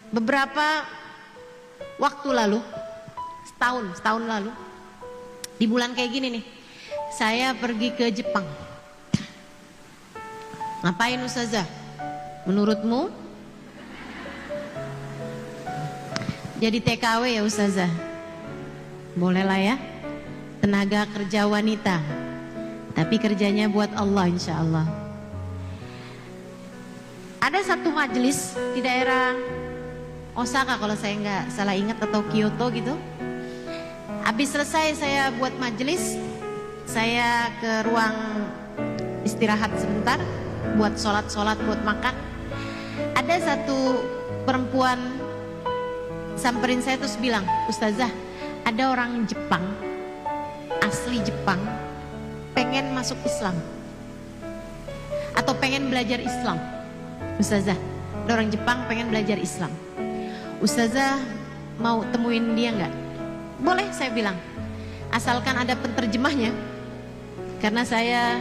Beberapa waktu lalu, setahun lalu, di bulan kayak gini nih, saya pergi ke Jepang. Ngapain Ustazah? Menurutmu? Jadi TKW ya Ustazah? Boleh lah ya, tenaga kerja wanita, tapi kerjanya buat Allah insya Allah. Ada satu majelis di daerah Osaka kalau saya nggak salah ingat, atau Kyoto gitu. Habis selesai saya buat majelis, saya ke ruang istirahat sebentar, buat sholat, buat makan. Ada satu perempuan samperin saya terus bilang, Ustazah, ada orang Jepang, asli Jepang, pengen masuk Islam atau pengen belajar Islam. Ustazah, ada orang Jepang pengen belajar Islam. Ustazah mau temuin dia nggak? Boleh, saya bilang, asalkan ada penterjemahnya, karena saya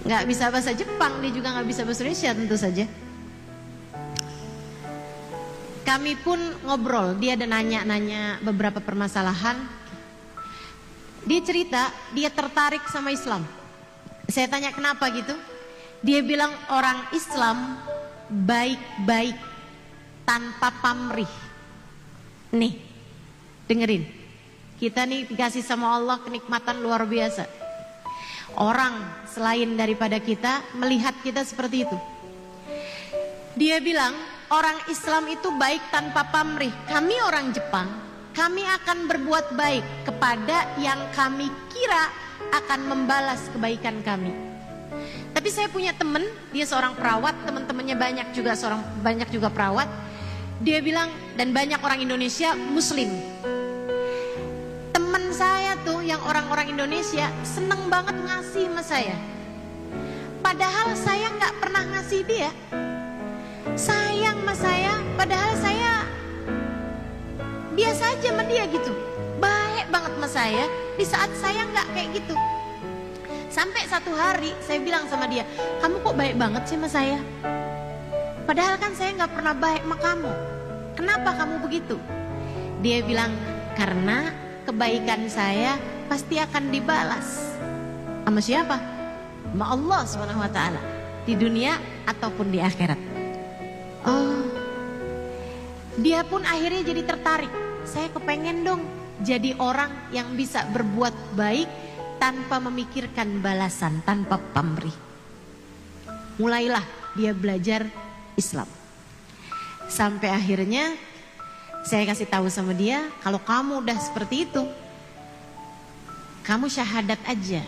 nggak bisa bahasa Jepang, dia juga nggak bisa bahasa Indonesia tentu saja. Kami pun ngobrol, dia ada nanya-nanya beberapa permasalahan. Dia cerita, dia tertarik sama Islam. Saya tanya kenapa gitu. Dia bilang orang Islam baik-baik tanpa pamrih. Nih, dengerin. Kita nih dikasih sama Allah kenikmatan luar biasa. Orang selain daripada kita melihat kita seperti itu. Dia bilang orang Islam itu baik tanpa pamrih. Kami orang Jepang, kami akan berbuat baik kepada yang kami kira akan membalas kebaikan kami. Tapi saya punya temen, dia seorang perawat, teman-temannya banyak juga perawat. Dia bilang, dan banyak orang Indonesia Muslim. Teman saya tuh yang orang-orang Indonesia seneng banget ngasih sama saya. Padahal saya nggak pernah ngasih dia. Sayang sama saya, padahal saya biasa aja sama dia gitu. Baik banget sama saya di saat saya nggak kayak gitu. Sampai satu hari saya bilang sama dia, kamu kok baik banget sih sama saya? Padahal kan saya nggak pernah baik sama kamu. Kenapa kamu begitu? Dia bilang, karena kebaikan saya pasti akan dibalas. Sama siapa? Sama Allah SWT, di dunia ataupun di akhirat. Oh, dia pun akhirnya jadi tertarik. Saya kepengen dong jadi orang yang bisa berbuat baik tanpa memikirkan balasan, tanpa pamrih. Mulailah dia belajar Islam. Sampai akhirnya saya kasih tahu sama dia, kalau kamu udah seperti itu, kamu syahadat aja.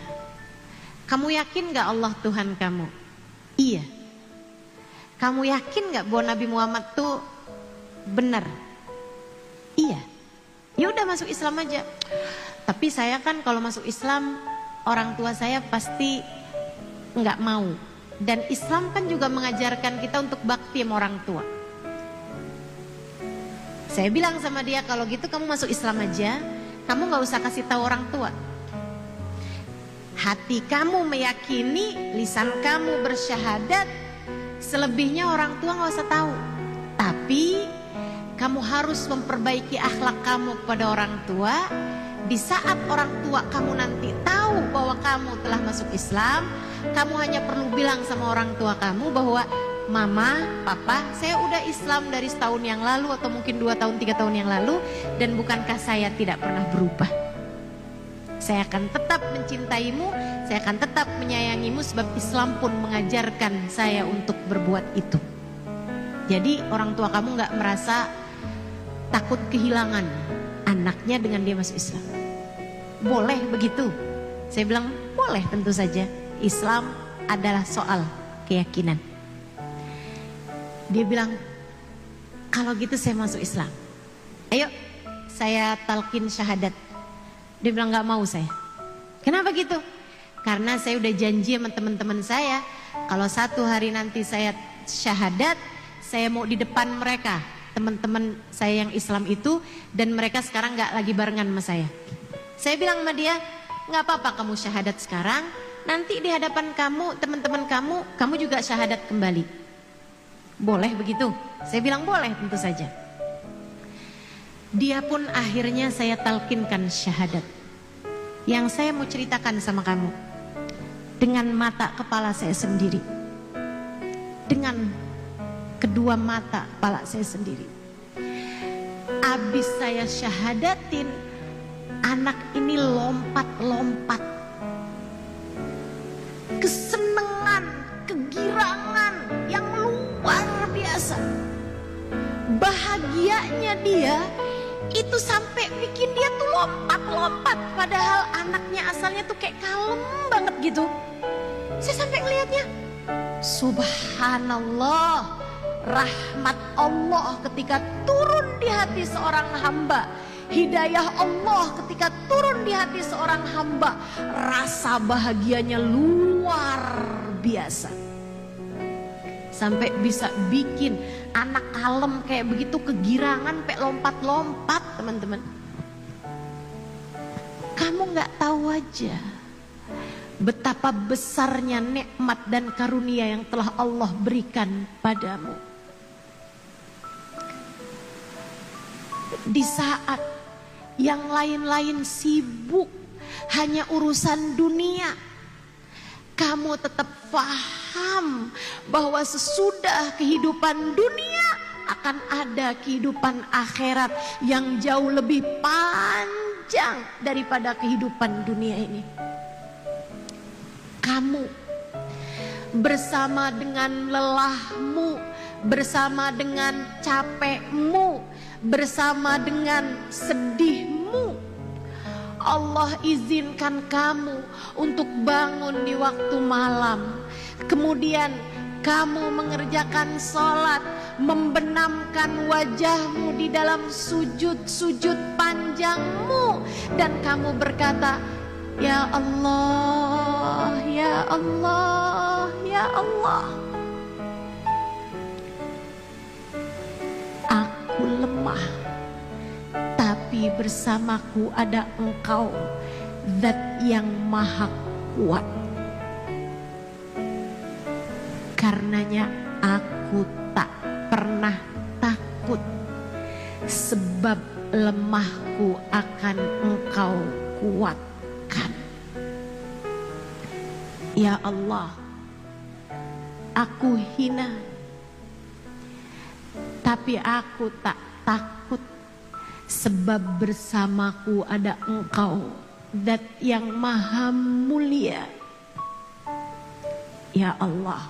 Kamu yakin gak Allah Tuhan kamu? Iya. Kamu yakin gak bahwa Nabi Muhammad tuh benar? Iya. Ya udah masuk Islam aja. Tapi saya kan kalau masuk Islam, orang tua saya pasti nggak mau. Dan Islam kan juga mengajarkan kita untuk bakti sama orang tua. Saya bilang sama dia, kalau gitu kamu masuk Islam aja, kamu nggak usah kasih tahu orang tua. Hati kamu meyakini, lisan kamu bersyahadat, selebihnya orang tua nggak usah tahu. Tapi kamu harus memperbaiki akhlak kamu kepada orang tua. Di saat orang tua kamu nanti tahu bahwa kamu telah masuk Islam, kamu hanya perlu bilang sama orang tua kamu bahwa Mama, Papa, saya udah Islam dari setahun yang lalu atau mungkin 2 tahun, 3 tahun yang lalu, dan bukankah saya tidak pernah berubah? Saya akan tetap mencintaimu, saya akan tetap menyayangimu, sebab Islam pun mengajarkan saya untuk berbuat itu. Jadi orang tua kamu gak merasa takut kehilangan anaknya dengan dia masuk Islam. Boleh begitu? Saya bilang boleh, tentu saja. Islam adalah soal keyakinan. Dia bilang, kalau gitu saya masuk Islam. Ayo saya talqin syahadat. Dia bilang gak mau saya. Kenapa gitu? Karena saya udah janji sama teman-teman saya, kalau satu hari nanti saya syahadat, saya mau di depan mereka, teman-teman saya yang Islam itu, dan mereka sekarang gak lagi barengan sama saya. Saya bilang sama dia, gak apa-apa kamu syahadat sekarang, nanti di hadapan kamu, teman-teman kamu juga syahadat kembali. Boleh begitu? Saya bilang boleh, tentu saja. Dia pun akhirnya saya talkinkan syahadat. Yang saya mau ceritakan sama kamu, dengan mata kepala saya sendiri, dengan kedua mata kepala saya sendiri. Abis saya syahadatin, anak ini lompat-lompat. Kesenangan, kegirangan yang luar biasa. Bahagianya dia itu sampai bikin dia tuh lompat-lompat. Padahal anaknya asalnya tuh kayak kalem banget gitu. Saya sampai ngelihatnya, subhanallah, rahmat Allah ketika turun di hati seorang hamba, hidayah Allah ketika turun di hati seorang hamba, rasa bahagianya luar biasa. Sampai bisa bikin anak kalem kayak begitu kegirangan, sampai lompat-lompat, teman-teman. Kamu nggak tahu aja betapa besarnya nikmat dan karunia yang telah Allah berikan padamu. Di saat yang lain-lain sibuk hanya urusan dunia, kamu tetap paham bahwa sesudah kehidupan dunia akan ada kehidupan akhirat yang jauh lebih panjang daripada kehidupan dunia ini. Kamu bersama dengan lelahmu, bersama dengan capekmu, bersama dengan sedihmu, Allah izinkan kamu untuk bangun di waktu malam. Kemudian kamu mengerjakan sholat, membenamkan wajahmu di dalam sujud-sujud panjangmu, dan kamu berkata, ya Allah, ya Allah, ya Allah. Aku lemah, tapi bersamaku ada Engkau, Zat yang maha kuat. Karenanya aku tak pernah takut, sebab lemahku akan Engkau kuatkan. Ya Allah, aku hina, tapi aku tak takut, sebab bersamaku ada Engkau, Zat yang maha mulia. Ya Allah,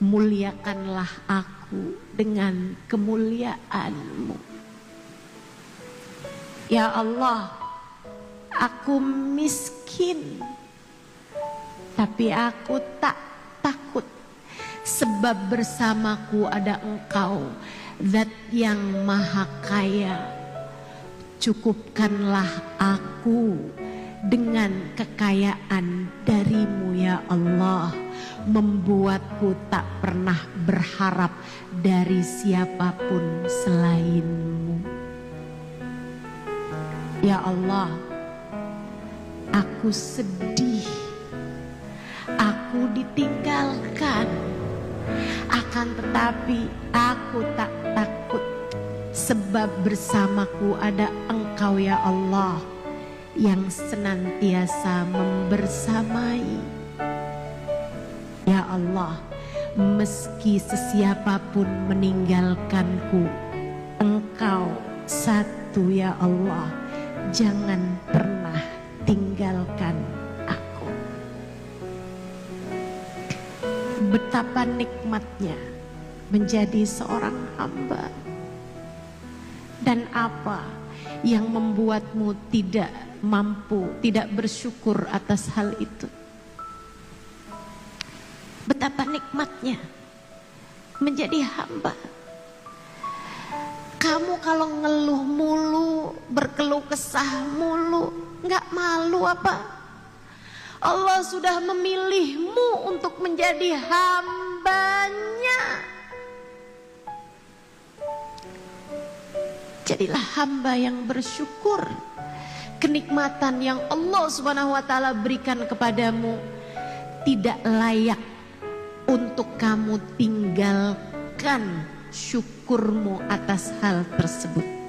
muliakanlah aku dengan kemuliaan-Mu. Ya Allah, aku miskin, tapi aku tak takut, sebab bersamaku ada Engkau, Zat yang maha kaya. Cukupkanlah aku dengan kekayaan dari-Mu ya Allah, membuatku tak pernah berharap dari siapapun selain-Mu. Ya Allah, aku sedih, aku ditinggalkan, akan tetapi aku tak takut, sebab bersamaku ada Engkau ya Allah, yang senantiasa membersamai. Ya Allah, meski sesiapapun meninggalkanku, Engkau satu ya Allah, jangan pernah tinggalkan aku. Betapa nikmatnya menjadi seorang hamba. Dan apa yang membuatmu tidak mampu, tidak bersyukur atas hal itu? Betapa nikmatnya menjadi hamba. Kamu kalau ngeluh mulu, berkeluh kesah mulu, nggak malu apa? Allah sudah memilihmu untuk menjadi hambanya. Jadilah hamba yang bersyukur. Kenikmatan yang Allah Subhanahu wa taala berikan kepadamu tidak layak untuk kamu tinggalkan. hilangkan syukurmu atas hal tersebut.